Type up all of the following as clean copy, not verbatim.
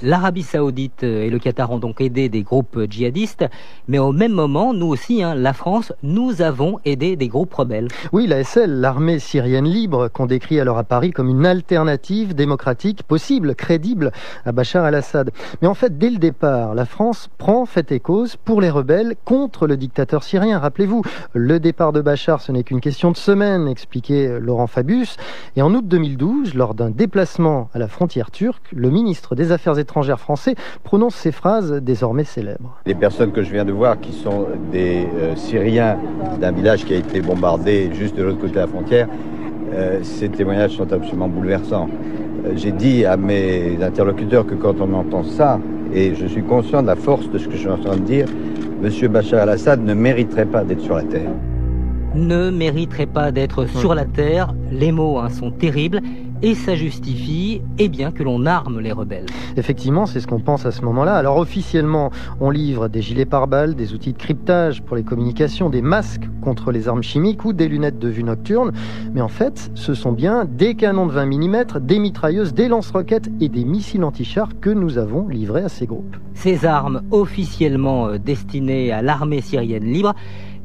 L'Arabie Saoudite et le Qatar ont donc aidé des groupes djihadistes, mais au même moment, nous aussi, la France, nous avons aidé des groupes rebelles. Oui, l'ASL, l'armée syrienne libre, qu'on décrit alors à Paris comme une alternative démocratique possible, crédible à Bachar el-Assad. Mais en fait, dès le départ, la France prend fait et cause pour les rebelles contre le dictateur syrien. Rappelez-vous, le départ de Bachar, ce n'est qu'une question de semaines, expliquait Laurent Fabius. Et en août 2012, lors d'un déplacement à la frontière turque, le ministre des Affaires étrangères français prononce ces phrases désormais célèbres. Les personnes que je viens de voir, qui sont des Syriens d'un village qui a été bombardé juste de l'autre côté de la frontière, ces témoignages sont absolument bouleversants. J'ai dit à mes interlocuteurs que quand on entend ça, et je suis conscient de la force de ce que je suis en train de dire, M. Bachar el-Assad ne mériterait pas d'être sur la terre. Ne mériterait pas d'être sur la terre, les mots sont terribles, et ça justifie bien que l'on arme les rebelles. Effectivement, c'est ce qu'on pense à ce moment-là. Alors officiellement, on livre des gilets pare-balles, des outils de cryptage pour les communications, des masques contre les armes chimiques ou des lunettes de vue nocturne. Mais en fait, ce sont bien des canons de 20 mm, des mitrailleuses, des lance-roquettes et des missiles anti-chars que nous avons livrés à ces groupes. Ces armes officiellement destinées à l'armée syrienne libre.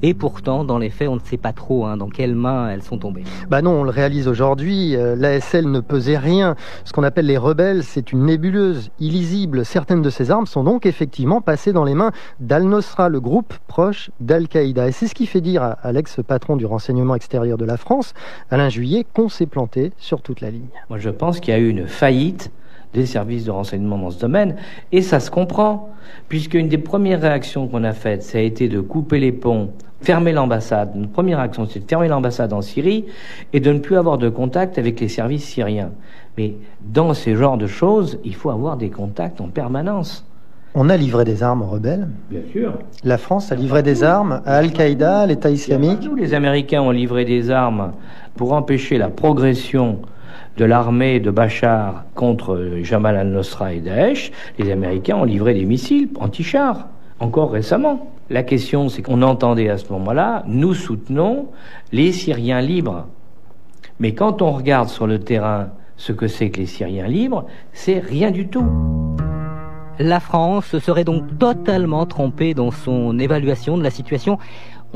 Et pourtant, dans les faits, on ne sait pas trop dans quelles mains elles sont tombées. Non, on le réalise aujourd'hui. L'ASL ne pesait rien. Ce qu'on appelle les rebelles, c'est une nébuleuse illisible. Certaines de ces armes sont donc effectivement passées dans les mains d'Al-Nosra, le groupe proche d'Al-Qaïda. Et c'est ce qui fait dire à l'ex-patron du renseignement extérieur de la France, Alain Juillet, qu'on s'est planté sur toute la ligne. Moi, je pense qu'il y a eu une faillite des services de renseignement dans ce domaine, et ça se comprend, puisque une des premières réactions qu'on a faites, ça a été de couper les ponts, fermer l'ambassade. Notre première action, c'est de fermer l'ambassade en Syrie et de ne plus avoir de contact avec les services syriens. Mais dans ces genres de choses, il faut avoir des contacts en permanence. On a livré des armes aux rebelles. Bien sûr. La France a livré des armes à Al-Qaïda, à l'État islamique. Tous les Américains ont livré des armes pour empêcher la progression de l'armée de Bachar contre Jamal al-Nosra et Daesh. Les Américains ont livré des missiles anti-chars, encore récemment. La question, c'est qu'on entendait à ce moment-là, nous soutenons les Syriens libres. Mais quand on regarde sur le terrain ce que c'est que les Syriens libres, c'est rien du tout. La France se serait donc totalement trompée dans son évaluation de la situation.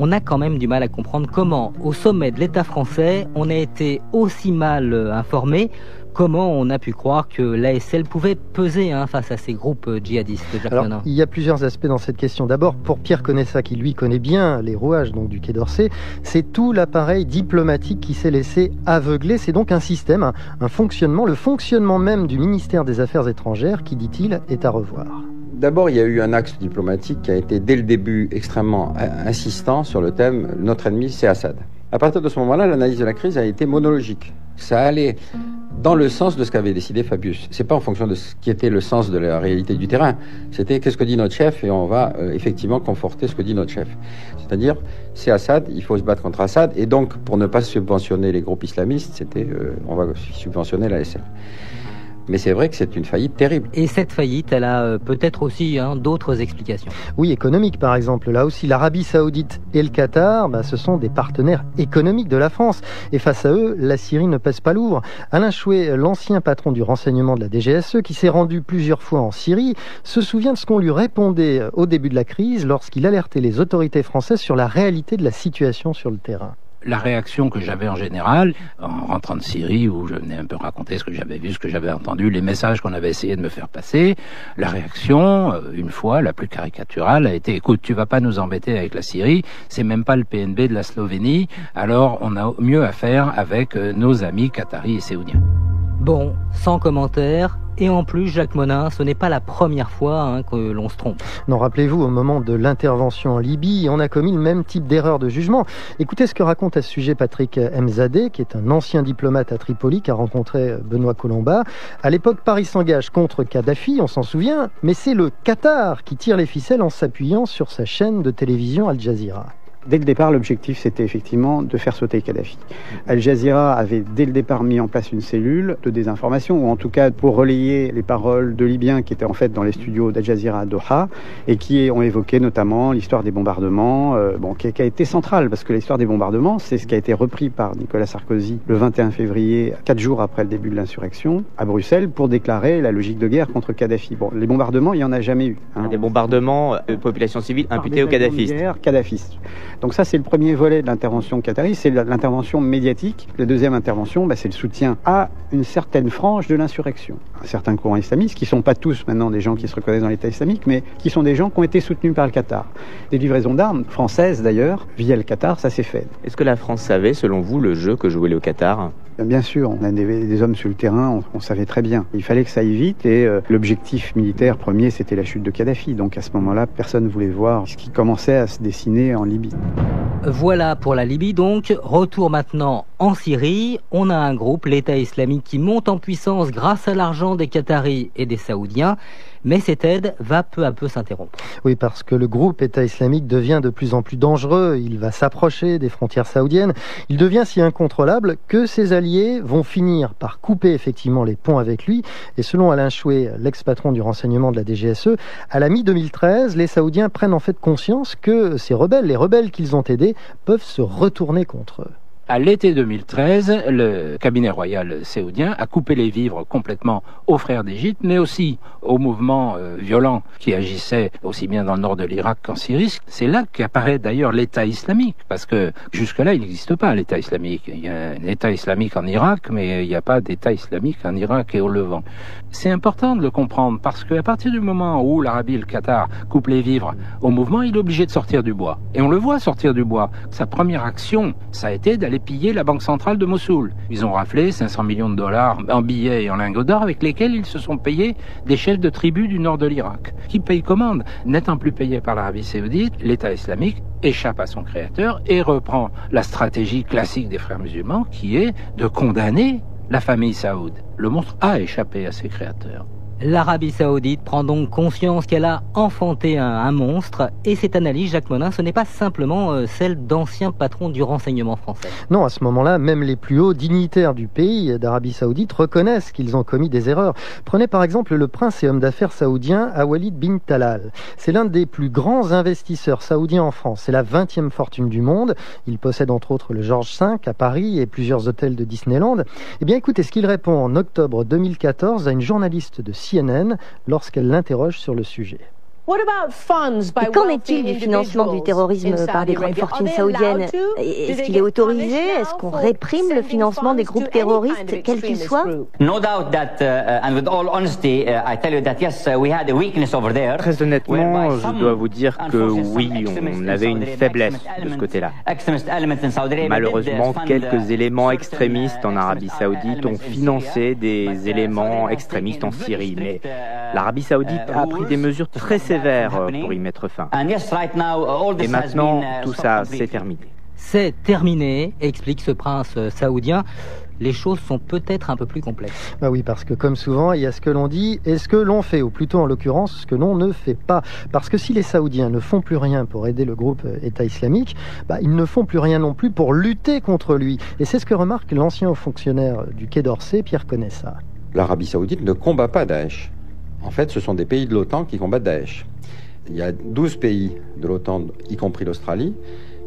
On a quand même du mal à comprendre comment, au sommet de l'État français, on a été aussi mal informé. Comment on a pu croire que l'ASL pouvait peser face à ces groupes djihadistes? Alors, il y a plusieurs aspects dans cette question. D'abord, pour Pierre Conessa, qui lui connaît bien les rouages du Quai d'Orsay, c'est tout l'appareil diplomatique qui s'est laissé aveugler. C'est donc un système, un fonctionnement, le fonctionnement même du ministère des Affaires étrangères qui, dit-il, est à revoir. D'abord, il y a eu un axe diplomatique qui a été dès le début extrêmement insistant sur le thème « Notre ennemi, c'est Assad ». À partir de ce moment-là, l'analyse de la crise a été monologique. Ça allait dans le sens de ce qu'avait décidé Fabius. C'est pas en fonction de ce qui était le sens de la réalité du terrain. C'était qu'est-ce que dit notre chef et on va effectivement conforter ce que dit notre chef. C'est-à-dire, c'est Assad, il faut se battre contre Assad et donc pour ne pas subventionner les groupes islamistes, c'était on va subventionner l'ASL. Mais c'est vrai que c'est une faillite terrible. Et cette faillite, elle a peut-être aussi d'autres explications. Oui, économique par exemple. Là aussi, l'Arabie Saoudite et le Qatar, ce sont des partenaires économiques de la France. Et face à eux, la Syrie ne pèse pas lourd. Alain Chouet, l'ancien patron du renseignement de la DGSE, qui s'est rendu plusieurs fois en Syrie, se souvient de ce qu'on lui répondait au début de la crise lorsqu'il alertait les autorités françaises sur la réalité de la situation sur le terrain. La réaction que j'avais en général, en rentrant de Syrie, où je venais un peu raconter ce que j'avais vu, ce que j'avais entendu, les messages qu'on avait essayé de me faire passer, la réaction, une fois, la plus caricaturale, a été, écoute, tu vas pas nous embêter avec la Syrie, c'est même pas le PNB de la Slovénie, alors on a mieux à faire avec nos amis qataris et saoudiens. Bon, sans commentaire. Et en plus, Jacques Monin, ce n'est pas la première fois que l'on se trompe. Non, rappelez-vous, au moment de l'intervention en Libye, on a commis le même type d'erreur de jugement. Écoutez ce que raconte à ce sujet Patrick Mzadeh, qui est un ancien diplomate à Tripoli, qui a rencontré Benoît Colomba. À l'époque, Paris s'engage contre Kadhafi, on s'en souvient, mais c'est le Qatar qui tire les ficelles en s'appuyant sur sa chaîne de télévision Al Jazeera. Dès le départ, l'objectif, c'était effectivement de faire sauter Kadhafi. Al Jazeera avait dès le départ mis en place une cellule de désinformation, ou en tout cas pour relayer les paroles de Libyens qui étaient en fait dans les studios d'Al Jazeera à Doha, et qui ont évoqué notamment l'histoire des bombardements, qui a été centrale, parce que l'histoire des bombardements, c'est ce qui a été repris par Nicolas Sarkozy le 21 février, 4 jours après le début de l'insurrection, à Bruxelles, pour déclarer la logique de guerre contre Kadhafi. Bon, les bombardements, il n'y en a jamais eu. Des bombardements de populations civiles imputées aux kadhafistes. Donc ça, c'est le premier volet de l'intervention qatari, c'est l'intervention médiatique. La deuxième intervention, c'est le soutien à une certaine frange de l'insurrection. Un certain courant islamiste, qui ne sont pas tous maintenant des gens qui se reconnaissent dans l'État islamique, mais qui sont des gens qui ont été soutenus par le Qatar. Des livraisons d'armes françaises, d'ailleurs, via le Qatar, ça s'est fait. Est-ce que la France savait, selon vous, le jeu que jouait le Qatar ? Bien sûr, on a des hommes sur le terrain, on savait très bien. Il fallait que ça aille vite et l'objectif militaire premier, c'était la chute de Kadhafi. Donc à ce moment-là, personne ne voulait voir ce qui commençait à se dessiner en Libye. Voilà pour la Libye donc. Retour maintenant en Syrie. On a un groupe, l'État islamique, qui monte en puissance grâce à l'argent des Qataris et des Saoudiens. Mais cette aide va peu à peu s'interrompre. Oui, parce que le groupe État islamique devient de plus en plus dangereux. Il va s'approcher des frontières saoudiennes. Il devient si incontrôlable que ses alliés vont finir par couper effectivement les ponts avec lui. Et selon Alain Chouet, l'ex-patron du renseignement de la DGSE, à la mi-2013, les Saoudiens prennent en fait conscience que ces rebelles, les rebelles qu'ils ont aidés, peuvent se retourner contre eux. À l'été 2013, le cabinet royal saoudien a coupé les vivres complètement aux frères d'Égypte, mais aussi aux mouvements violents qui agissaient aussi bien dans le nord de l'Irak qu'en Syrie. C'est là qu'apparaît d'ailleurs l'État islamique, parce que jusque-là, il n'existe pas l'État islamique. Il y a un État islamique en Irak, mais il n'y a pas d'État islamique en Irak et au Levant. C'est important de le comprendre, parce qu'à partir du moment où l'Arabie et le Qatar coupent les vivres au mouvement, il est obligé de sortir du bois. Et on le voit sortir du bois. Sa première action, ça a été d'aller piller la banque centrale de Mossoul. Ils ont raflé 500 millions de dollars en billets et en lingots d'or avec lesquels ils se sont payés des chefs de tribus du nord de l'Irak. Qui paye commande? N'étant plus payé par l'Arabie saoudite, l'État islamique échappe à son créateur et reprend la stratégie classique des frères musulmans qui est de condamner la famille saoud. Le monstre a échappé à ses créateurs. L'Arabie saoudite prend donc conscience qu'elle a enfanté un monstre, et cette analyse, Jacques Monin, ce n'est pas simplement celle d'anciens patrons du renseignement français. Non, à ce moment-là, même les plus hauts dignitaires du pays d'Arabie saoudite reconnaissent qu'ils ont commis des erreurs. Prenez par exemple le prince et homme d'affaires saoudien Walid bin Talal. C'est l'un des plus grands investisseurs saoudiens en France. C'est la 20e fortune du monde. Il possède entre autres le George V à Paris et plusieurs hôtels de Disneyland. Eh bien écoutez ce qu'il répond en octobre 2014 à une journaliste de CNN lorsqu'elle l'interroge sur le sujet. Et qu'en est-il du financement du terrorisme par des grandes fortunes saoudiennes? Est-ce qu'il est autorisé? Est-ce qu'on réprime le financement des groupes terroristes, quels qu'ils soient? Très honnêtement, je dois vous dire que oui, on avait une faiblesse de ce côté-là. Malheureusement, quelques éléments extrémistes en Arabie Saoudite ont financé des éléments extrémistes en Syrie, mais l'Arabie Saoudite a pris des mesures très sévères pour y mettre fin. Et maintenant, tout ça, c'est terminé. C'est terminé, explique ce prince saoudien. Les choses sont peut-être un peu plus complexes. Bah oui, parce que comme souvent, il y a ce que l'on dit et ce que l'on fait, ou plutôt en l'occurrence, ce que l'on ne fait pas. Parce que si les Saoudiens ne font plus rien pour aider le groupe État islamique, ils ne font plus rien non plus pour lutter contre lui. Et c'est ce que remarque l'ancien haut fonctionnaire du Quai d'Orsay, Pierre Conessa. L'Arabie Saoudite ne combat pas Daesh. En fait, ce sont des pays de l'OTAN qui combattent Daesh. Il y a 12 pays de l'OTAN, y compris l'Australie,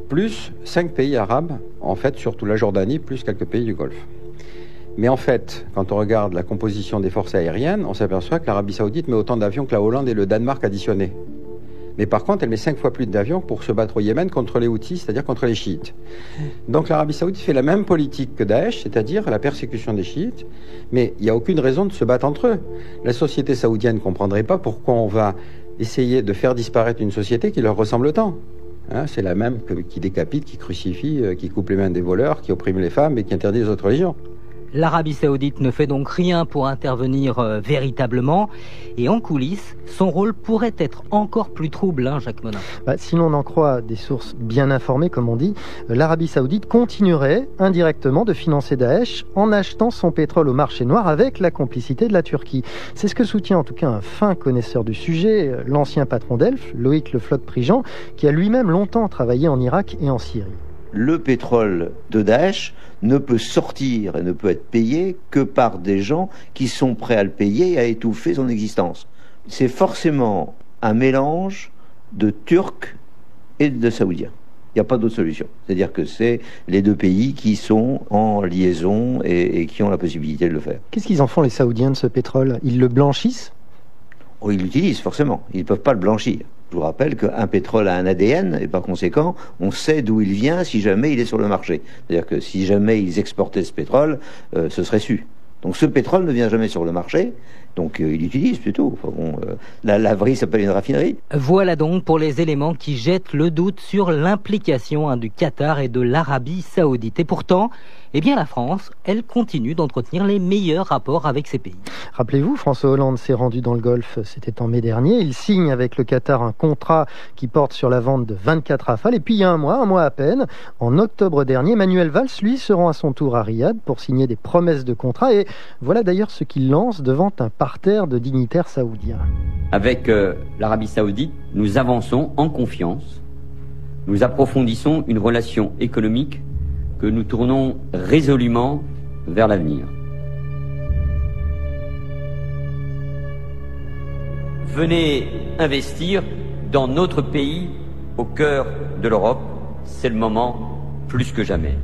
plus 5 pays arabes, en fait, surtout la Jordanie, plus quelques pays du Golfe. Mais en fait, quand on regarde la composition des forces aériennes, on s'aperçoit que l'Arabie Saoudite met autant d'avions que la Hollande et le Danemark additionnés. Mais par contre, elle met 5 fois plus d'avions pour se battre au Yémen contre les Houthis, c'est-à-dire contre les chiites. Donc l'Arabie Saoudite fait la même politique que Daesh, c'est-à-dire la persécution des chiites, mais il n'y a aucune raison de se battre entre eux. La société saoudienne ne comprendrait pas pourquoi on va essayer de faire disparaître une société qui leur ressemble tant. C'est la même qui décapite, qui crucifie, qui coupe les mains des voleurs, qui opprime les femmes et qui interdit les autres religions. L'Arabie Saoudite ne fait donc rien pour intervenir véritablement. Et en coulisses, son rôle pourrait être encore plus trouble, Jacques Monin. Si l'on en croit des sources bien informées, comme on dit, l'Arabie Saoudite continuerait indirectement de financer Daesh en achetant son pétrole au marché noir avec la complicité de la Turquie. C'est ce que soutient en tout cas un fin connaisseur du sujet, l'ancien patron d'Elf, Loïc Le Floch-Prigent, qui a lui-même longtemps travaillé en Irak et en Syrie. Le pétrole de Daesh ne peut sortir et ne peut être payé que par des gens qui sont prêts à le payer et à étouffer son existence. C'est forcément un mélange de Turcs et de Saoudiens. Il n'y a pas d'autre solution. C'est-à-dire que c'est les deux pays qui sont en liaison et qui ont la possibilité de le faire. Qu'est-ce qu'ils en font les Saoudiens de ce pétrole? Ils le blanchissent? Oh, ils l'utilisent forcément. Ils ne peuvent pas le blanchir. Je vous rappelle qu'un pétrole a un ADN et par conséquent, on sait d'où il vient si jamais il est sur le marché. C'est-à-dire que si jamais ils exportaient ce pétrole, ce serait su. Donc ce pétrole ne vient jamais sur le marché, donc il l'utilise plutôt. Enfin, bon, la laverie s'appelle une raffinerie. Voilà donc pour les éléments qui jettent le doute sur l'implication du Qatar et de l'Arabie Saoudite. Et pourtant, la France, elle continue d'entretenir les meilleurs rapports avec ces pays. Rappelez-vous, François Hollande s'est rendu dans le Golfe, c'était en mai dernier. Il signe avec le Qatar un contrat qui porte sur la vente de 24 Rafales. Et puis il y a un mois à peine, en octobre dernier, Manuel Valls, lui, se rend à son tour à Riyad pour signer des promesses de contrat. Et voilà d'ailleurs ce qu'il lance devant un parterre de dignitaires saoudiens. Avec l'Arabie Saoudite, nous avançons en confiance. Nous approfondissons une relation économique que nous tournons résolument vers l'avenir. Venez investir dans notre pays, au cœur de l'Europe. C'est le moment plus que jamais.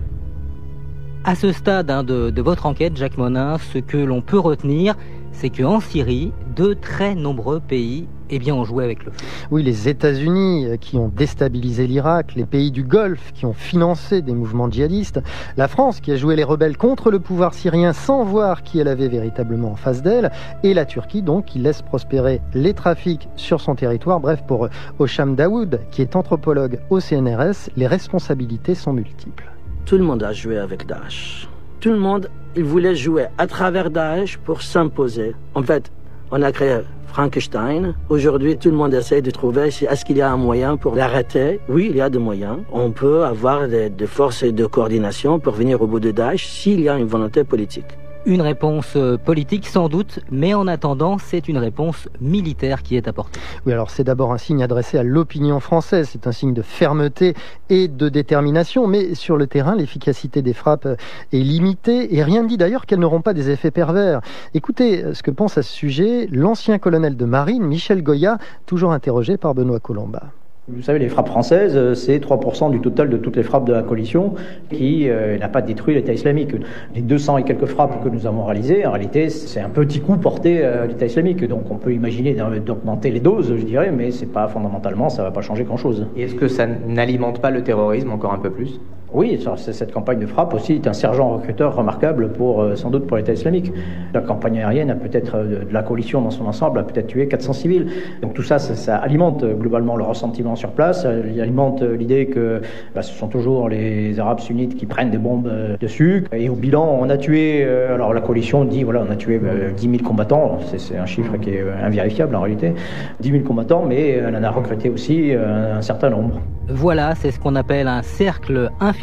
À ce stade de votre enquête, Jacques Monin, ce que l'on peut retenir, c'est qu'en Syrie, de très nombreux pays ont joué avec le feu. Oui, les États-Unis qui ont déstabilisé l'Irak, les pays du Golfe qui ont financé des mouvements djihadistes, la France qui a joué les rebelles contre le pouvoir syrien sans voir qui elle avait véritablement en face d'elle, et la Turquie donc qui laisse prospérer les trafics sur son territoire. Bref, pour Hosham Daoud, qui est anthropologue au CNRS, les responsabilités sont multiples. Tout le monde a joué avec Daesh. Tout le monde, il voulait jouer à travers Daesh pour s'imposer. En fait, on a créé Frankenstein. Aujourd'hui, tout le monde essaie de trouver est-ce qu'il y a un moyen pour l'arrêter. Oui, il y a des moyens. On peut avoir des forces de coordination pour venir au bout de Daesh s'il y a une volonté politique. Une réponse politique sans doute, mais en attendant, c'est une réponse militaire qui est apportée. Oui, alors c'est d'abord un signe adressé à l'opinion française, c'est un signe de fermeté et de détermination, mais sur le terrain, l'efficacité des frappes est limitée et rien ne dit d'ailleurs qu'elles n'auront pas des effets pervers. Écoutez ce que pense à ce sujet l'ancien colonel de marine Michel Goya, toujours interrogé par Benoît Colomba. Vous savez, les frappes françaises, c'est 3% du total de toutes les frappes de la coalition qui n'a pas détruit l'État islamique. Les 200 et quelques frappes que nous avons réalisées, en réalité, c'est un petit coup porté à l'État islamique. Donc on peut imaginer d'augmenter les doses, je dirais, mais c'est pas fondamentalement, ça va pas changer grand-chose. Et est-ce que ça n'alimente pas le terrorisme encore un peu plus ? Oui, cette campagne de frappe aussi est un sergent recruteur remarquable sans doute pour l'État islamique. La campagne aérienne a peut-être, de la coalition dans son ensemble, a peut-être tué 400 civils. Donc tout ça, ça alimente globalement le ressentiment sur place, ça alimente l'idée que ce sont toujours les Arabes sunnites qui prennent des bombes dessus. Et au bilan, on a tué, alors la coalition dit, voilà, on a tué 10 000 combattants, c'est un chiffre qui est invérifiable en réalité, 10 000 combattants, mais elle en a recruté aussi un certain nombre. Voilà, c'est ce qu'on appelle un cercle infernal.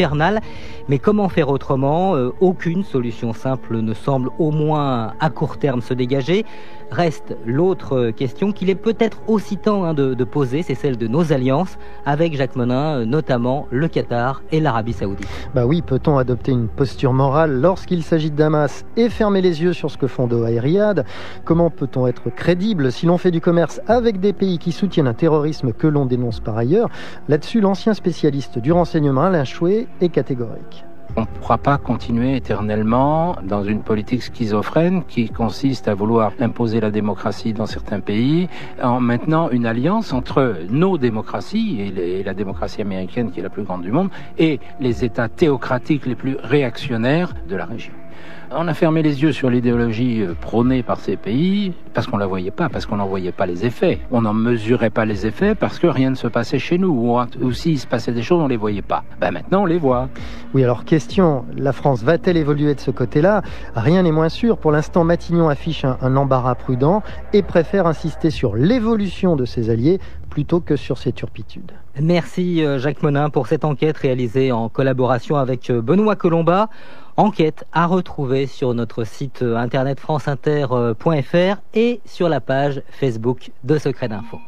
Mais comment faire autrement ? Aucune solution simple ne semble, au moins à court terme, se dégager. Reste l'autre question qu'il est peut-être aussi temps de poser, c'est celle de nos alliances, avec Jacques Monin, notamment le Qatar et l'Arabie Saoudite. Oui, peut-on adopter une posture morale lorsqu'il s'agit de Damas et fermer les yeux sur ce que font Doha et Riyad ? Comment peut-on être crédible si l'on fait du commerce avec des pays qui soutiennent un terrorisme que l'on dénonce par ailleurs ? Là-dessus, l'ancien spécialiste du renseignement Alain Chouet est catégorique. On ne pourra pas continuer éternellement dans une politique schizophrène qui consiste à vouloir imposer la démocratie dans certains pays en maintenant une alliance entre nos démocraties et la démocratie américaine qui est la plus grande du monde et les États théocratiques les plus réactionnaires de la région. On a fermé les yeux sur l'idéologie prônée par ces pays parce qu'on la voyait pas, parce qu'on n'en voyait pas les effets. On n'en mesurait pas les effets parce que rien ne se passait chez nous, ou s'il se passait des choses, on les voyait pas. Maintenant, on les voit. Oui, alors question, la France va-t-elle évoluer de ce côté-là? Rien n'est moins sûr. Pour l'instant, Matignon affiche un embarras prudent et préfère insister sur l'évolution de ses alliés plutôt que sur ses turpitudes. Merci Jacques Monin pour cette enquête réalisée en collaboration avec Benoît Colomba. Enquête à retrouver sur notre site internet franceinter.fr et sur la page Facebook de Secret d'Info.